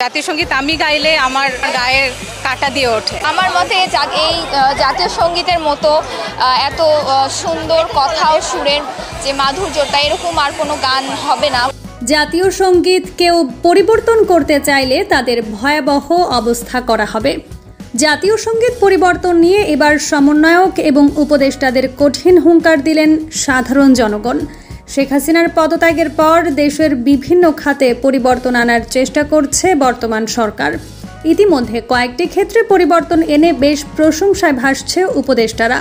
জাতীয় সঙ্গীত আমি গাইলে আমার গায়ের কাটা দিয়ে ওঠে। আমার মতে এই জাতীয় সঙ্গীতের মতো এত সুন্দর কথা ও সুরের যে মাধুর্যটা, এরকম আর কোনো গান হবে না। জাতীয় সঙ্গীত কেউ পরিবর্তন করতে চাইলে তাদের ভয়াবহ অবস্থা করা হবে। জাতীয় সঙ্গীত পরিবর্তন নিয়ে এবার সমন্বয়ক এবং উপদেষ্টাদের কঠিন হুঙ্কার দিলেন সাধারণ জনগণ। শেখ হাসিনার পদত্যাগের পর দেশের বিভিন্ন খাতে পরিবর্তন আনার চেষ্টা করছে বর্তমান সরকার। ইতিমধ্যে কয়েকটি ক্ষেত্রে পরিবর্তন এনে বেশ প্রশংসায় ভাসছে উপদেষ্টারা।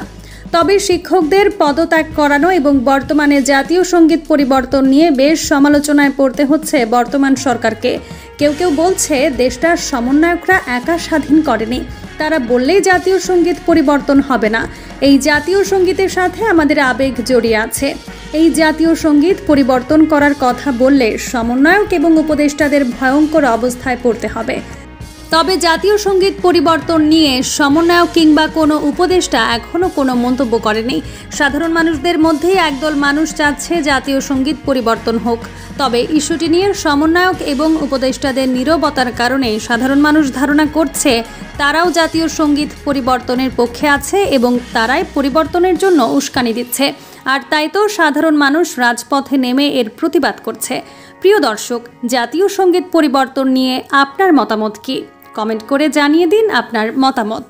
তবে শিক্ষকদের পদত্যাগ করানো এবং বর্তমানে জাতীয় সঙ্গীত পরিবর্তন নিয়ে বেশ সমালোচনায় পড়তে হচ্ছে বর্তমান সরকারকে। কেউ কেউ বলছে দেশটার সমন্বয়করা একা স্বাধীন করেনি, তারা বললেই জাতীয় সঙ্গীত পরিবর্তন হবে না। এই জাতীয় সঙ্গীতের সাথে আমাদের আবেগ জড়িয়ে আছে। এই জাতীয় সঙ্গীত পরিবর্তন করার কথা বললে সমন্বয়ক এবং উপদেষ্টাদের ভয়ঙ্কর অবস্থায় পড়তে হবে। তবে জাতীয় সঙ্গীত পরিবর্তন নিয়ে সমন্বয়ক কিংবা কোনো উপদেষ্টা এখনও কোনো মন্তব্য করেনি। সাধারণ মানুষদের মধ্যেই একদল মানুষ চাচ্ছে জাতীয় সঙ্গীত পরিবর্তন হোক। তবে ইস্যুটি নিয়ে সমন্বয়ক এবং উপদেষ্টাদের নীরবতার কারণে সাধারণ মানুষ ধারণা করছে তারাও জাতীয় সঙ্গীত পরিবর্তনের পক্ষে আছে এবং তারাই পরিবর্তনের জন্য উস্কানি দিচ্ছে। আর তাই তো সাধারণ মানুষ রাজপথে নেমে এর প্রতিবাদ করছে। প্রিয় দর্শক, জাতীয় সঙ্গীত পরিবর্তন নিয়ে আপনার মতামত কি? কমেন্ট করে জানিয়ে দিন আপনার মতামত।